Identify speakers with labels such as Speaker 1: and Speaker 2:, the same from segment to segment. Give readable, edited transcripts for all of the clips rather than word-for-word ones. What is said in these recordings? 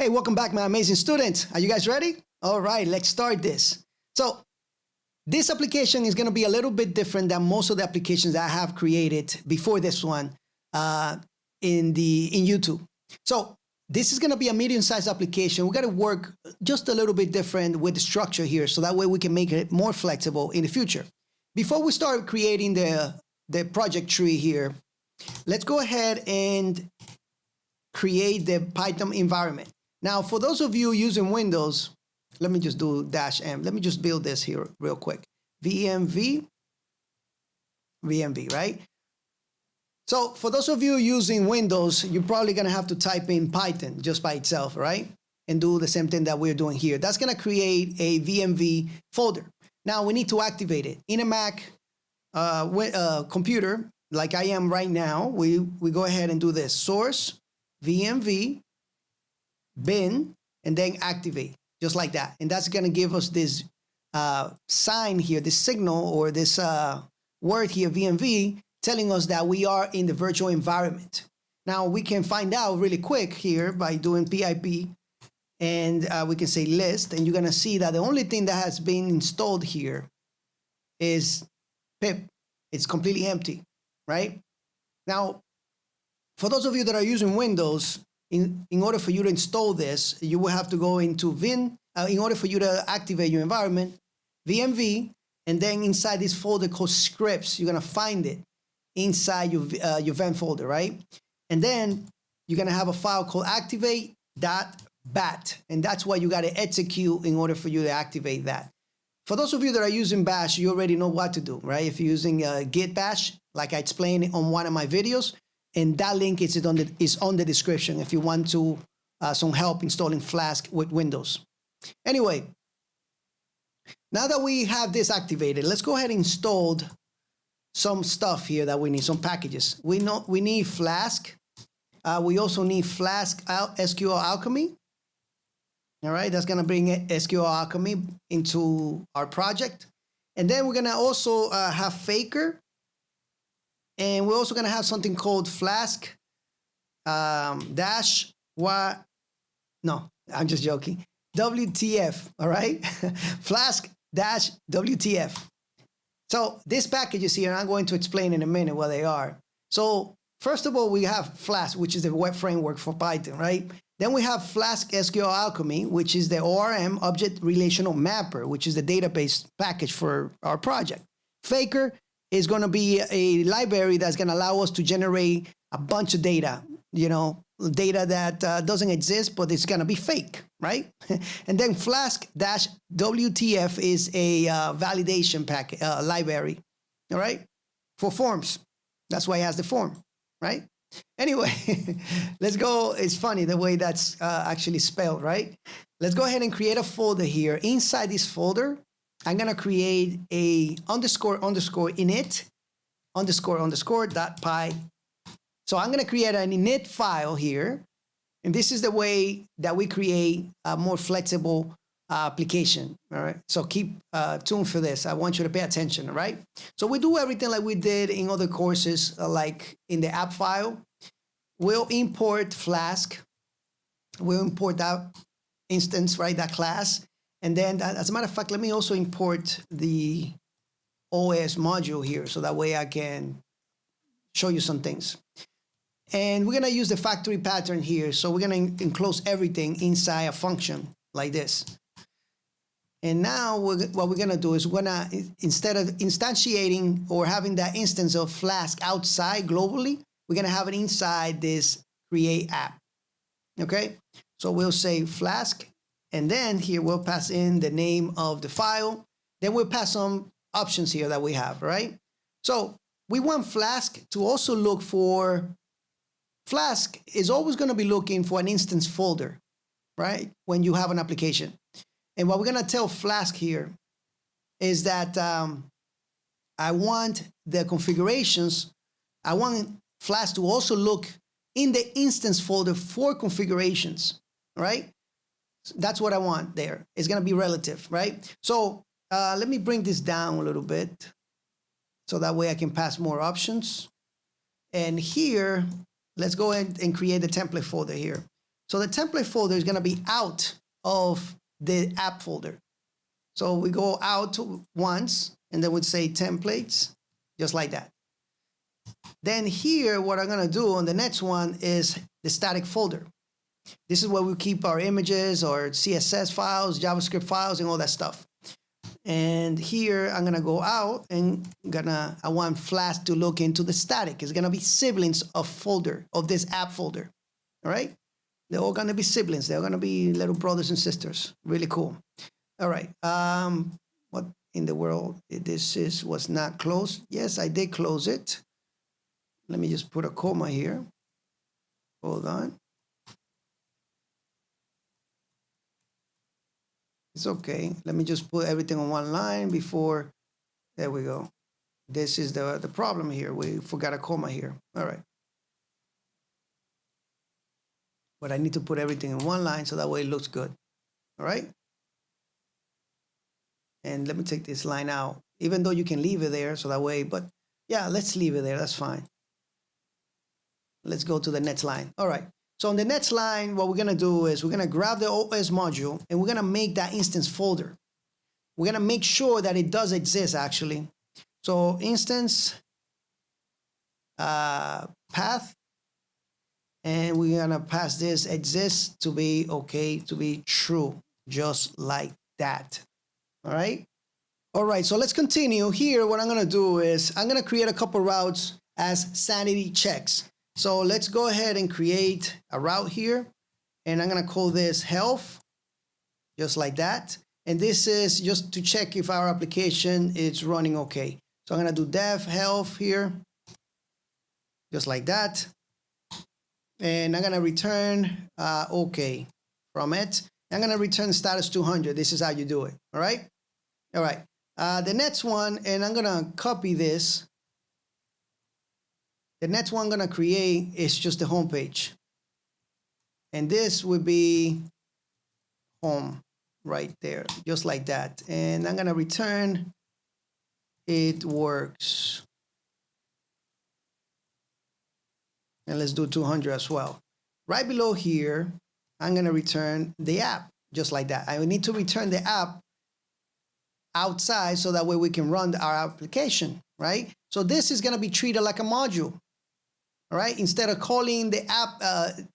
Speaker 1: Hey, welcome back, my amazing students. Are you guys ready? All right, let's start this. So this application is going to be a little bit different than most of the applications that I have created before this one in YouTube. So this is going to be a medium-sized application. We got to work just a little bit different with the structure here, so that way we can make it more flexible in the future. Before we start creating the project tree here, let's go ahead and create the Python environment. Now, for those of you using Windows, let me just do -m. Let me just build this here real quick. VMV, right? So for those of you using Windows, you're probably going to have to type in Python just by itself, right? And do the same thing that we're doing here. That's going to create a VMV folder. Now we need to activate it. In a Mac computer, like I am right now, we go ahead and do this. Source, VMV, bin, and then activate, just like that. And that's going to give us this sign here, this signal, or this word here, VMV, telling us that we are in the virtual environment. Now we can find out really quick here by doing pip, and we can say list, and you're going to see that the only thing that has been installed here is pip. It's completely empty, right? Now, for those of you that are using Windows, in order for you to install this, you will have to go into Vim, in order for you to activate your environment, VMV, and then inside this folder called scripts, you're going to find it inside your Vim folder, right? And then you're going to have a file called activate.bat, and that's what you got to execute in order for you to activate that. For those of you that are using Bash, you already know what to do, right? If you're using Git Bash, like I explained on one of my videos, and that link is on the description if you want to some help installing Flask with Windows. Anyway, now that we have this activated, let's go ahead and install some stuff here that we need, some packages. We need Flask. We also need Flask SQLAlchemy. All right, that's going to bring SQLAlchemy into our project. And then we're going to also have Faker. And we're also going to have something called Flask dash what? No, I'm just joking. WTF, all right? Flask dash WTF. So this package is here, and I'm going to explain in a minute what they are. So first of all, we have Flask, which is the web framework for Python, right? Then we have Flask SQLAlchemy, which is the ORM, Object Relational Mapper, which is the database package for our project. Faker is going to be a library that's going to allow us to generate a bunch of data, data that doesn't exist, but it's going to be fake, right? And then Flask-WTF is a validation package library, all right, for forms. That's why it has the form, right? Anyway, let's go. It's funny the way that's actually spelled, right? Let's go ahead and create a folder here. Inside this folder, I'm going to create a __init __.py. So I'm going to create an init file here. And this is the way that we create a more flexible application. All right. So keep tuned for this. I want you to pay attention. All right. So we do everything like we did in other courses, like in the app file. We'll import Flask. We'll import that instance, right? That class. And then, as a matter of fact, let me also import the OS module here, so that way I can show you some things. And we're going to use the factory pattern here. So we're going to enclose everything inside a function like this. And now what we're going to do is we're going to, instead of instantiating or having that instance of Flask outside globally, we're going to have it inside this create app. Okay? So we'll say Flask. And then here we'll pass in the name of the file. Then we'll pass some options here that we have, right? So we want Flask to also look for, Flask is always going to be looking for an instance folder, right? When you have an application. And what we're going to tell Flask here is that I want the configurations, I want Flask to also look in the instance folder for configurations, right? That's what I want there. It's going to be relative, right? So let me bring this down a little bit so that way I can pass more options. And here, let's go ahead and create the template folder here. So the template folder is going to be out of the app folder. So we go out once, and then we'd say templates, just like that. Then here, what I'm going to do on the next one is the static folder. This is where we keep our images, or CSS files, JavaScript files, and all that stuff. And here I'm gonna go out and I want Flask to look into the static. It's gonna be siblings of this app folder. All right, they're all gonna be siblings. They're gonna be little brothers and sisters. Really cool. All right. What in the world? Was not closed. Yes, I did close it. Let me just put a comma here. Hold on. It's okay. Let me just put everything on one line before. There we go. This is the problem here. We forgot a comma here. All right. But I need to put everything in one line so that way it looks good. All right. And let me take this line out, even though you can leave it there so that way. But yeah, let's leave it there. That's fine. Let's go to the next line. All right. So on the next line, what we're going to do is we're going to grab the OS module and we're going to make that instance folder. We're going to make sure that it does exist, actually. So instance path, and we're going to pass this exists to be okay, to be true, just like that. All right. All right. So let's continue here. What I'm going to do is I'm going to create a couple routes as sanity checks. So let's go ahead and create a route here, and I'm going to call this health, just like that. And this is just to check if our application is running okay. So I'm going to do dev health here, just like that. And I'm going to return okay from it. I'm going to return status 200. This is how you do it. All right. All right. The next one, and I'm going to copy this. The next one I'm going to create is just the home page. And this would be home right there, just like that. And I'm going to return it works. And let's do 200 as well. Right below here, I'm going to return the app, just like that. I need to return the app outside so that way we can run our application, right? So this is going to be treated like a module. All right, instead of calling the app,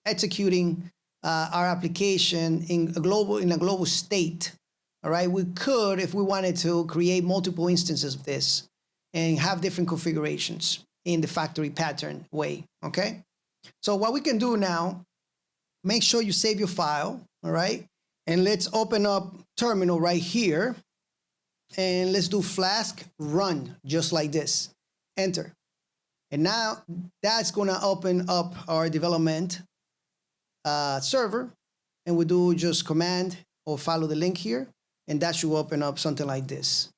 Speaker 1: executing our application in a global state. All right, we could, if we wanted to, create multiple instances of this and have different configurations in the factory pattern way. Okay, so what we can do now, make sure you save your file. All right, and let's open up terminal right here, and let's do Flask run just like this. Enter. And now that's going to open up our development server. And we do just command or follow the link here. And that should open up something like this.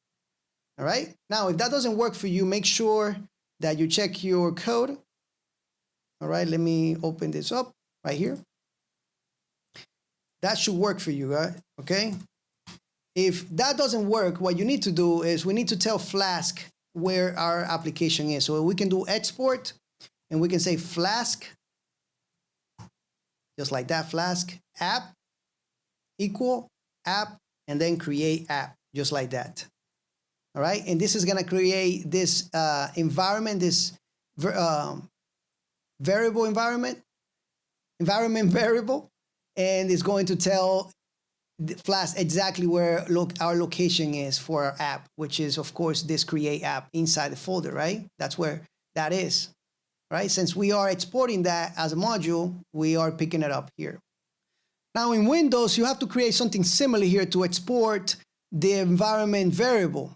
Speaker 1: All right. Now, if that doesn't work for you, make sure that you check your code. All right. Let me open this up right here. That should work for you, right? Okay. If that doesn't work, what you need to do is we need to tell Flask where our application is. So we can do export, and we can say Flask, just like that, Flask app equal app, and then create app, just like that. All right, and this is gonna create this environment, this variable environment variable, and it's going to tell Flask exactly where our location is for our app, which is, of course, this create app inside the folder, right? That's where that is, right? Since we are exporting that as a module, we are picking it up here. Now in Windows, you have to create something similar here to export the environment variable,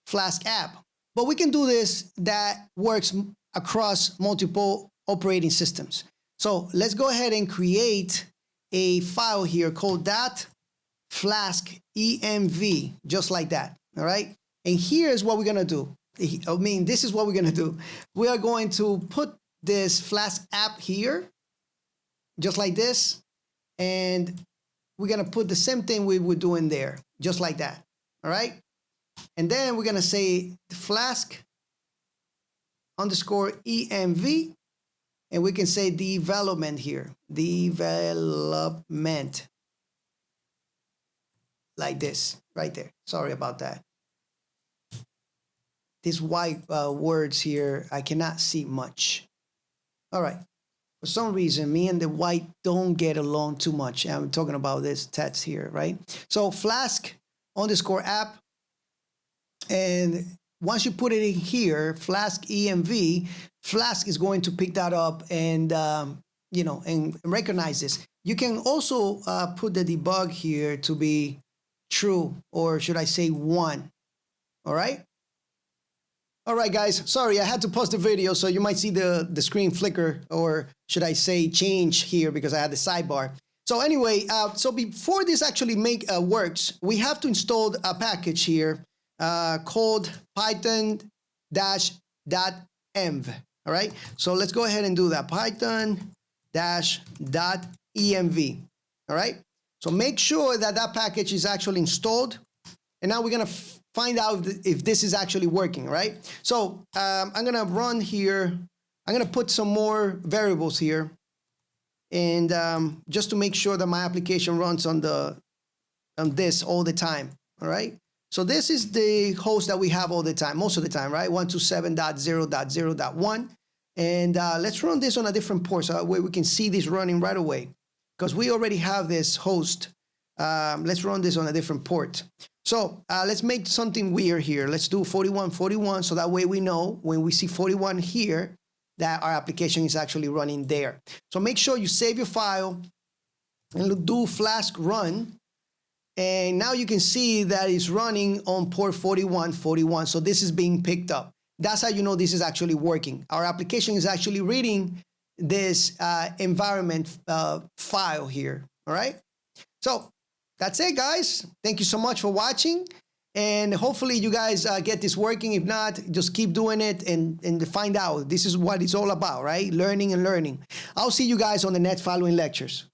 Speaker 1: Flask app. But we can do this that works across multiple operating systems. So let's go ahead and create a file here called .flask-env, just like that, all right? And here's what we're gonna do. This is what we're gonna do. We are going to put this Flask app here, just like this, and we're gonna put the same thing we were doing there, just like that, all right? And then we're gonna say Flask_env, And we can say development here, development, like this, right there. Sorry about that. These white words here, I cannot see much. All right. For some reason, me and the white don't get along too much. I'm talking about this text here, right? So Flask_app. And once you put it in here, Flask env, Flask is going to pick that up and, and recognize this. You can also put the debug here to be true, or should I say 1, all right? All right, guys, sorry, I had to pause the video, so you might see the screen flicker, or should I say change here because I had the sidebar. So anyway, so before this actually works, we have to install a package here called python-.env, all right? So let's go ahead and do that, python-.env, all right? So make sure that that package is actually installed. And now we're gonna find out if this is actually working, right? So I'm gonna run here. I'm gonna put some more variables here, and just to make sure that my application runs on this all the time, all right? So this is the host that we have all the time, most of the time, right? 127.0.0.1. And let's run this on a different port so that way we can see this running right away, because we already have this host. Let's run this on a different port. So let's make something weird here. Let's do 4141, so that way we know when we see 41 here that our application is actually running there. So make sure you save your file and do Flask run. And now you can see that it's running on port 4141. So this is being picked up. That's how you know this is actually working. Our application is actually reading this environment file here, all right? So that's it, guys. Thank you so much for watching. And hopefully you guys get this working. If not, just keep doing it and find out. This is what it's all about, right? Learning and learning. I'll see you guys on the next following lectures.